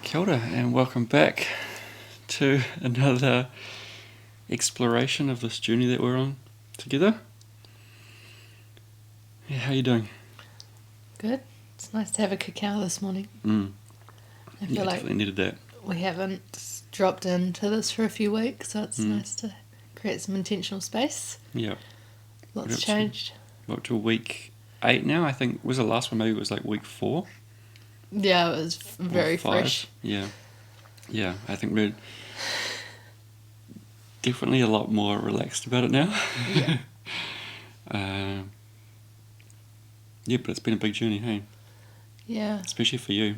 Kia ora and welcome back to another exploration of this journey that we're on together. Yeah, how you doing? Good. It's nice to have a cacao this morning. I feel like definitely needed that. we haven't dropped into this for a few weeks, so it's nice to create some intentional space. Yeah. Lots changed. We're up to week 8 now, I think. Was the last one? Maybe it was like week 4? Yeah, it was very 5. fresh. Yeah. Yeah, I think we're definitely a lot more relaxed about it now. Yeah. Yeah, but it's been a big journey, hey? Yeah. Especially for you.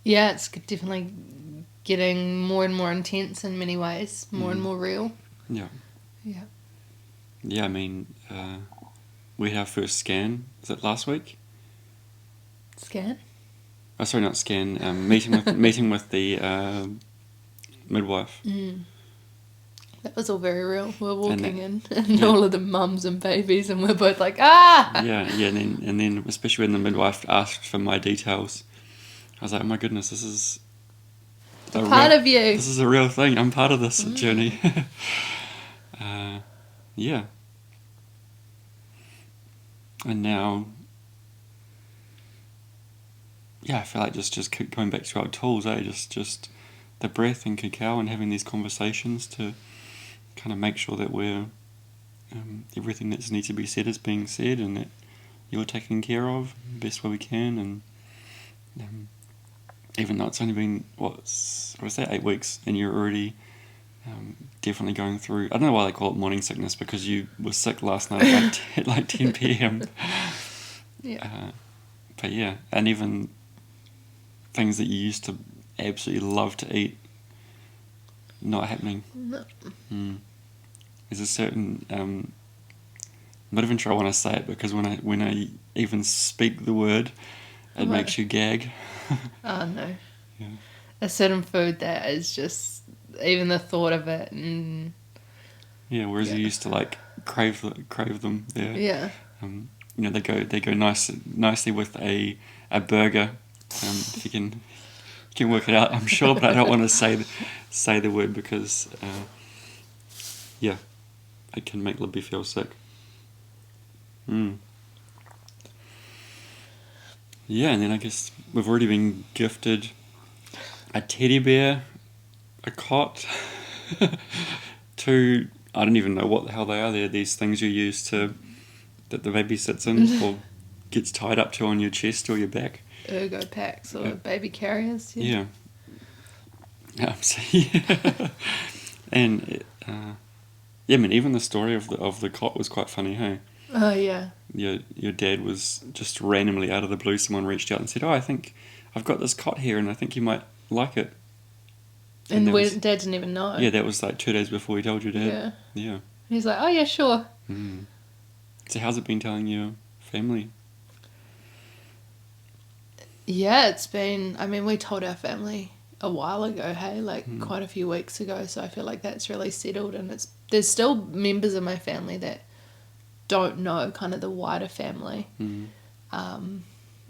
Yeah, it's definitely getting more and more intense in many ways, more and more real. Yeah. Yeah. Yeah, I mean, we had our first scan. Was it last week? Scan? Oh, sorry, not scan. Meeting with the midwife. That was all very real. We're walking And and all of the mums and babies, and we're both like, ah! Yeah, and then especially when the midwife asked for my details, I was like, oh my goodness, this is Part of you. This is a real thing. I'm part of this journey. Yeah. And now, yeah, I feel like just keep going back to our tools, just the breath and cacao and having these conversations to kind of make sure that we're everything that needs to be said is being said and that you're taken care of the best way we can. And even though it's only been, what was that, 8 weeks, and you're already definitely going through, I don't know why they call it morning sickness, because you were sick last night at like 10 p.m. Yeah. But yeah, and even things that you used to absolutely love to eat, not happening. No. There's a certain, I'm not even sure I want to say it, because when I even speak the word, it makes you gag. Oh, no. Yeah. A certain food that is just, even the thought of it. Yeah, whereas you used to like crave them. Yeah. They go nicely with a burger. If you can work it out, I'm sure, but I don't want to say the word because yeah, it can make Libby feel sick. Yeah, and then I guess we've already been gifted a teddy bear, a cot, 2, I don't even know what the hell they are. They're these things you use that the baby sits in or gets tied up to on your chest or your back. Ergo packs or baby carriers. Yeah. Yeah. And I mean, even the story of the cot was quite funny, hey? Oh, yeah. Your dad was just randomly out of the blue. Someone reached out and said, "Oh, I think I've got this cot here, and I think you might like it." And Dad didn't even know. Yeah, that was like 2 days before he told your dad. Yeah. Yeah. He's like, oh, yeah, sure. So how's it been telling your family? Yeah, it's been, I mean, we told our family a while ago, hey, quite a few weeks ago, so I feel like that's really settled, and there's still members of my family that don't know kind of the wider family. And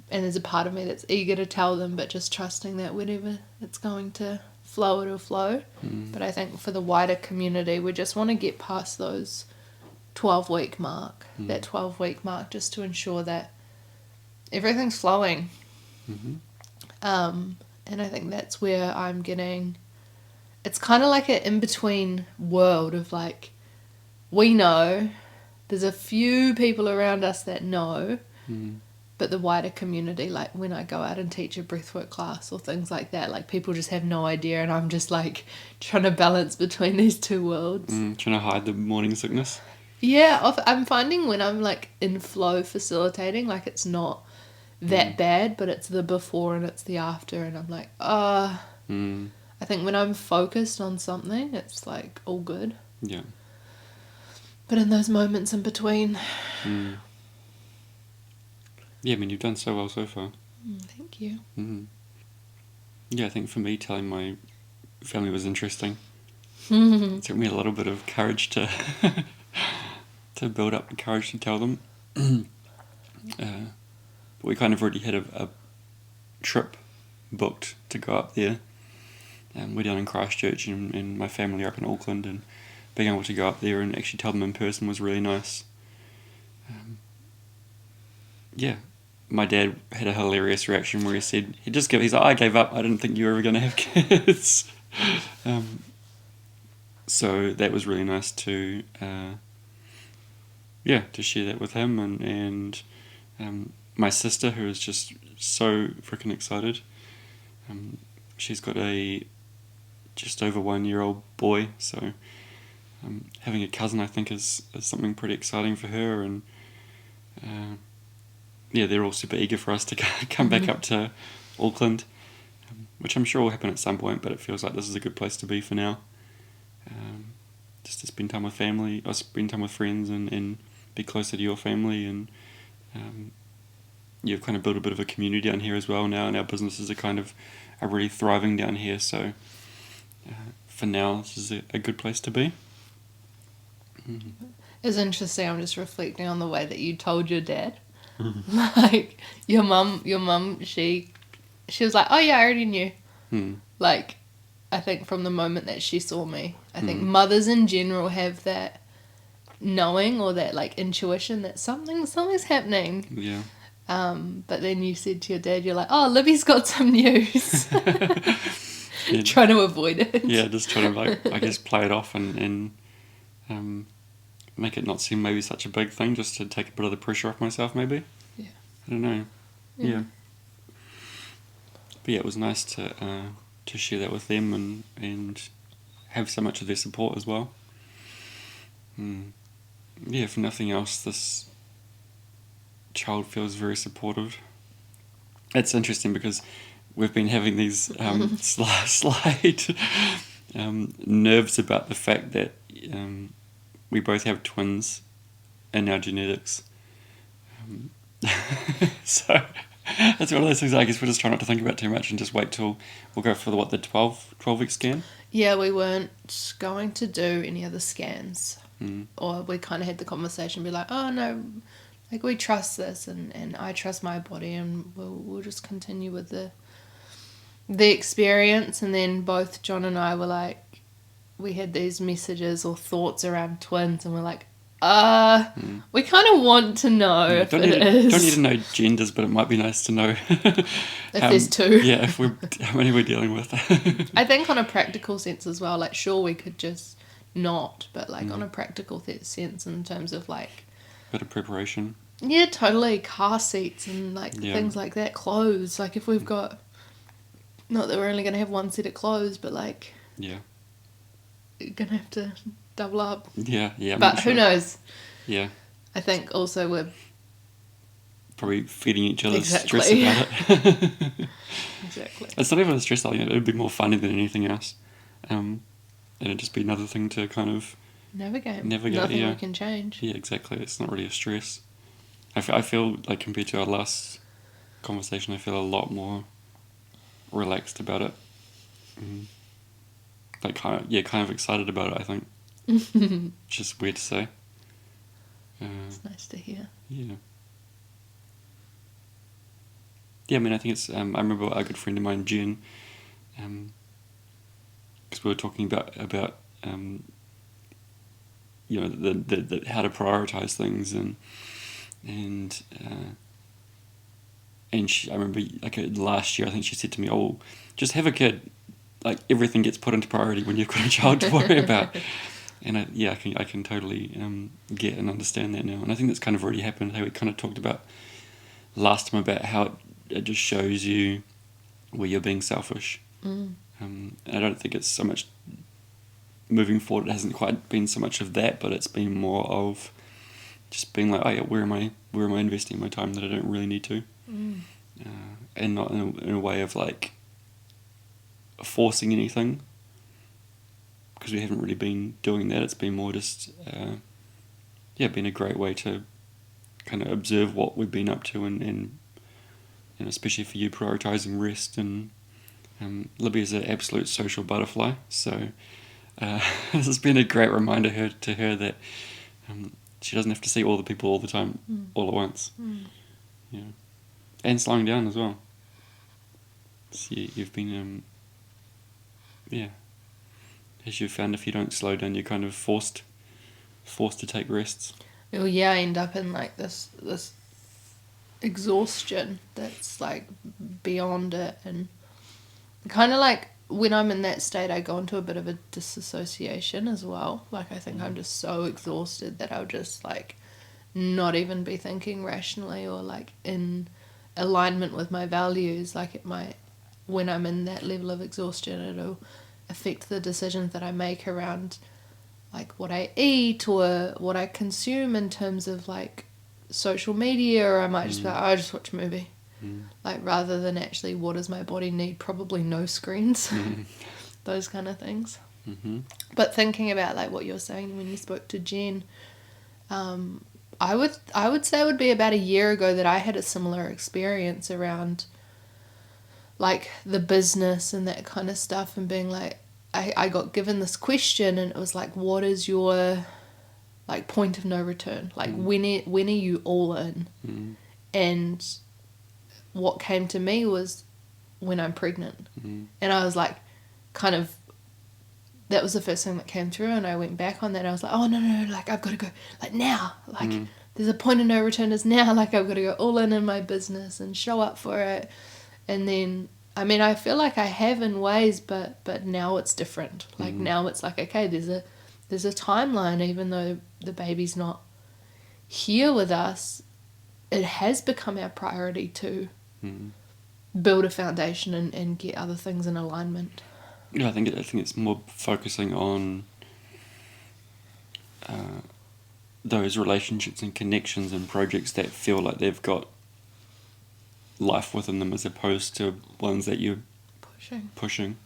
there's a part of me that's eager to tell them, but just trusting that whenever it's going to flow, it'll flow. But I think for the wider community, we just want to get past those 12-week mark, that 12-week mark, just to ensure that everything's flowing. And I think that's where I'm getting, it's kind of like an in-between world of like, we know, there's a few people around us that know, but the wider community, like when I go out and teach a breathwork class or things like that, like people just have no idea, and I'm just like trying to balance between these two worlds. Trying to hide the morning sickness? Yeah, I'm finding when I'm like in flow facilitating, like it's not that bad, but it's the before and it's the after, and I'm like, I think when I'm focused on something, it's like all good. Yeah. But in those moments in between... Yeah, I mean, you've done so well so far. Thank you. Yeah, I think for me, telling my family was interesting. It took me a little bit of courage to build up the courage to tell them. But we kind of already had a trip booked to go up there. We're down in Christchurch, and my family are up in Auckland, and being able to go up there and actually tell them in person was really nice. Yeah, my dad had a hilarious reaction where he said, he's like, I gave up, I didn't think you were ever going to have kids. So that was really nice to share that with him, and my sister, who is just so freaking excited. She's got a just over 1 year old boy, so having a cousin, I think, is something pretty exciting for her, and they're all super eager for us to come back up to Auckland, which I'm sure will happen at some point, but it feels like this is a good place to be for now. Just to spend time with family, or spend time with friends, and be closer to your family, and you've kind of built a bit of a community down here as well now, and our businesses are really thriving down here, so for now this is a good place to be. It's interesting, I'm just reflecting on the way that you told your dad. Like, your mum, she was like, oh yeah, I already knew. Like, I think from the moment that she saw me, I think mothers in general have that knowing, or that like intuition that something's happening. Yeah. But then you said to your dad, you're like, oh, Libby's got some news. Yeah, trying to avoid it. Yeah, just trying to, I guess, play it off and make it not seem maybe such a big thing, just to take a bit of the pressure off myself, maybe. Yeah. I don't know. Yeah. But yeah, it was nice to share that with them, and have so much of their support as well. Yeah, if nothing else, this child feels very supportive. It's interesting because we've been having these slight nerves about the fact that we both have twins in our genetics. So it's one of those things I guess we're just trying not to think about too much, and just wait till we'll go for the 12-week scan. Yeah, we weren't going to do any other scans. Or we kind of had the conversation, be like, oh no, like we trust this, and I trust my body, and we'll just continue with the experience. And then both John and I were like, we had these messages or thoughts around twins, and we're like, we kind of want to know if it is. Don't need to know genders, but it might be nice to know if there's two. Yeah, how many we're dealing with. I think on a practical sense as well, like sure we could just not, but like on a practical sense, in terms of like bit of preparation. Yeah, totally. Car seats and like things like that. Clothes. Like if we've got, not that we're only going to have one set of clothes, but like you're going to have to double up. Yeah. But who knows? Yeah. I think also we're probably feeding each other stress about it. Exactly. It's not even a stress element. It would be more funny than anything else. And it'd just be another thing to kind of navigate. Nothing we can change. Yeah, exactly. It's not really a stress. I feel like compared to our last conversation, I feel a lot more relaxed about it. Like kind of excited about it, I think. It's just weird to say. It's nice to hear. Yeah. Yeah, I mean, I think it's. I remember a good friend of mine, Jen, because we were talking about the how to prioritize things, and I remember like last year, I think she said to me, "Oh, just have a kid. Like everything gets put into priority when you've got a child to worry about." And I can totally get and understand that now, and I think that's kind of already happened. How we kind of talked about last time about how it just shows you where you're being selfish. And I don't think it's so much moving forward. It hasn't quite been so much of that, but it's been more of just being like, oh yeah, where am I investing my time that I don't really need to, and not in a way of like forcing anything, because we haven't really been doing that. It's been more just been a great way to kind of observe what we've been up to, and especially for you, prioritizing rest. And Libby is an absolute social butterfly, so this has been a great reminder to her that she doesn't have to see all the people all the time, all at once. Yeah, and slowing down as well. So you've been, yeah. As you've found, if you don't slow down, you're kind of forced to take rests. Well, yeah, I end up in like this exhaustion that's like beyond it, and kind of like when I'm in that state, I go into a bit of a disassociation as well. Like I think I'm just so exhausted that I'll just like not even be thinking rationally or like in alignment with my values. Like it might, when I'm in that level of exhaustion, it'll affect the decisions that I make around like what I eat or what I consume in terms of like social media, or I might just be like, I just watch a movie. Like rather than actually what does my body need, probably no screens. Those kind of things. But thinking about like what you're saying when you spoke to Jen, I would say it would be about a year ago that I had a similar experience around like the business and that kind of stuff, and being like, I got given this question and it was like, what is your like point of no return? Like when are you all in? And what came to me was when I'm pregnant. And I was like, kind of, that was the first thing that came through, and I went back on that and I was like, oh no, like I've got to go like now, like there's a point of no return is now, like I've got to go all in my business and show up for it. And then I mean, I feel like I have in ways, but now it's different. Like now it's like, okay, there's a timeline. Even though the baby's not here with us, it has become our priority to build a foundation and get other things in alignment. Yeah, I think it's more focusing on those relationships and connections and projects that feel like they've got life within them, as opposed to ones that you're pushing.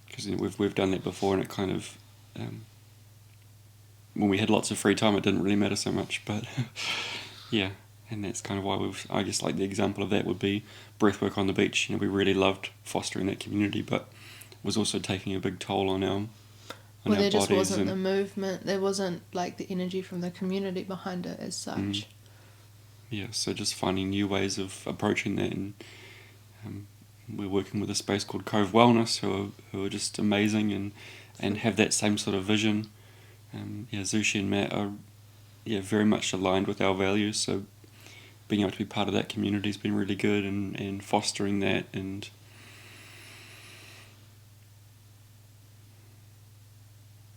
Because we've done that before, and it kind of when we had lots of free time, it didn't really matter so much. But yeah, and that's kind of why I guess like the example of that would be breathwork on the beach. We really loved fostering that community, but it was also taking a big toll on our there just wasn't the movement. There wasn't like the energy from the community behind it as such. Yeah, so just finding new ways of approaching that, and we're working with a space called Cove Wellness, who are just amazing and have that same sort of vision. Zushi and Matt are very much aligned with our values, so being able to be part of that community has been really good, and fostering that, and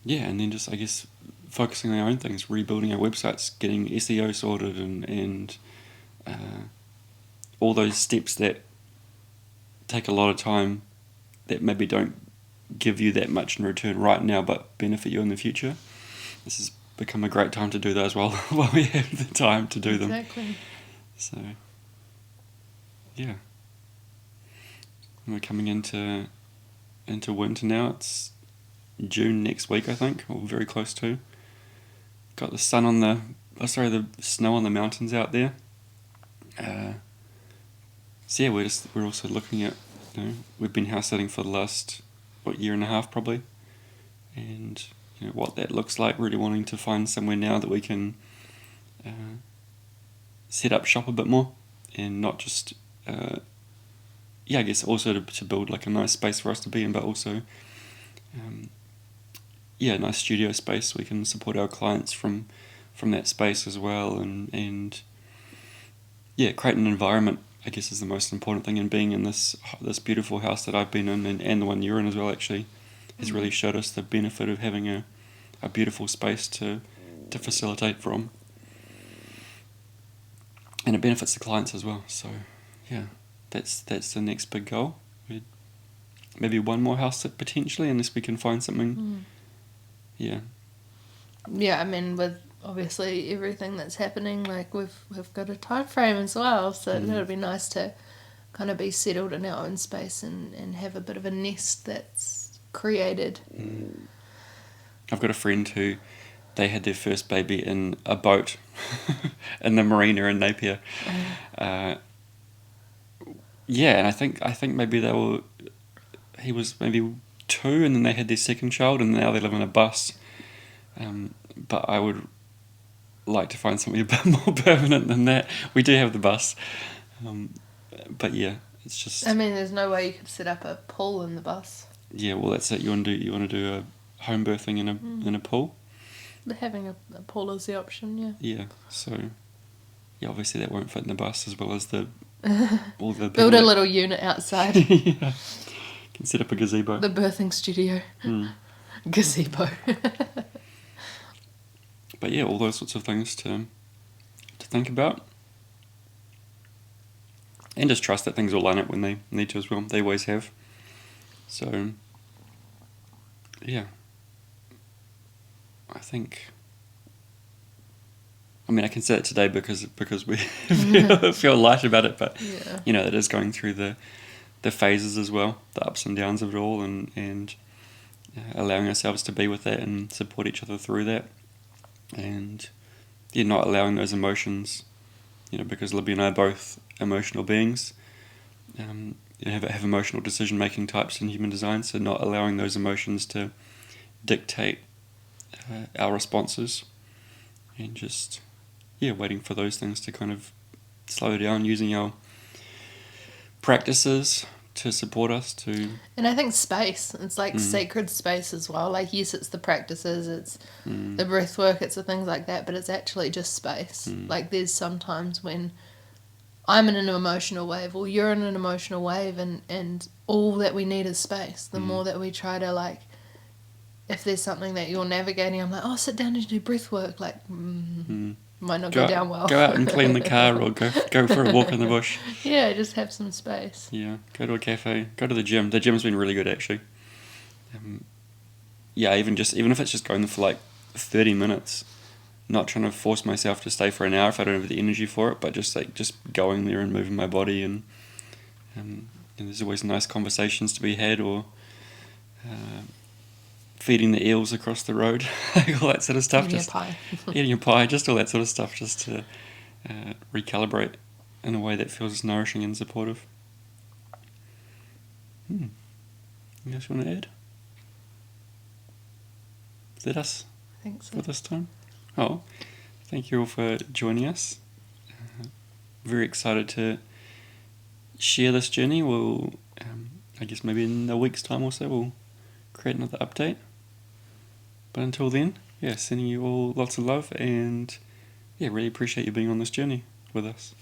and then just I guess focusing on our own things, rebuilding our websites, getting SEO sorted, and all those steps that take a lot of time, that maybe don't give you that much in return right now, but benefit you in the future. This has become a great time to do those while we have the time to do them. Exactly. So, yeah. We're coming into winter now. It's June next week, I think, or very close to. Got the snow on the mountains out there. So yeah, we're also looking at, we've been house sitting for the last year and a half probably, and what that looks like. Really wanting to find somewhere now that we can set up shop a bit more, and not just I guess also to build like a nice space for us to be in, but also a nice studio space so we can support our clients from that space as well, and create an environment, I guess, is the most important thing. And being in this beautiful house that I've been in, and the one you're in as well, actually, has really showed us the benefit of having a beautiful space to facilitate from. And it benefits the clients as well. So, yeah, that's the next big goal. Maybe one more house sit potentially, unless we can find something. Yeah. Yeah, I mean, with obviously everything that's happening, like we've got a time frame as well, so it would be nice to kind of be settled in our own space and have a bit of a nest that's created. I've got a friend who they had their first baby in a boat in the marina in Napier. And I think maybe he was maybe 2, and then they had their second child, and now they live in a bus. But I would like to find something a bit more permanent than that. We do have the bus, but yeah, it's just... I mean, there's no way you could set up a pool in the bus. Yeah, well, that's it. You want to do a home birthing in a pool? Having a pool is the option, yeah. Yeah, so... Yeah, obviously that won't fit in the bus as well as the... all the Build a little unit outside. Yeah. Can set up a gazebo. The birthing studio. Mm. Gazebo. But yeah, all those sorts of things to think about. And just trust that things will line up when they need to as well. They always have. So, yeah. I think... I mean, I can say it today because we feel light about it, but, Yeah. you know, it is going through the phases as well, the ups and downs of it all, and allowing ourselves to be with that and support each other through that. And, yeah, not allowing those emotions, you know, because Libby and I are both emotional beings, have emotional decision-making types in human design, so not allowing those emotions to dictate our responses, and just, yeah, waiting for those things to kind of slow down, using our practices to support us to... And I think space, it's like sacred space as well. Like, yes, it's the practices, it's the breath work, it's the things like that, but it's actually just space. Like, there's sometimes when I'm in an emotional wave or you're in an emotional wave, and all that we need is space. The more that we try to, like, if there's something that you're navigating, I'm like, oh, sit down and do breath work. Like, might not go down well. Go out and clean the car, or go for a walk in the bush. Yeah, just have some space. Yeah, go to a cafe, go to the gym. The gym's been really good, actually. Yeah, even if it's just going for like 30 minutes, not trying to force myself to stay for an hour if I don't have the energy for it, but just going there and moving my body, and there's always nice conversations to be had, or feeding the eels across the road, all that sort of stuff. Eating your pie. Eating your pie, just all that sort of stuff, just to recalibrate in a way that feels nourishing and supportive. Anything else you want to add? Is that us? I think so. For this time? Oh, thank you all for joining us. Very excited to share this journey. We'll, I guess maybe in a week's time or so, we'll create another update. But until then, yeah, sending you all lots of love, and yeah, really appreciate you being on this journey with us.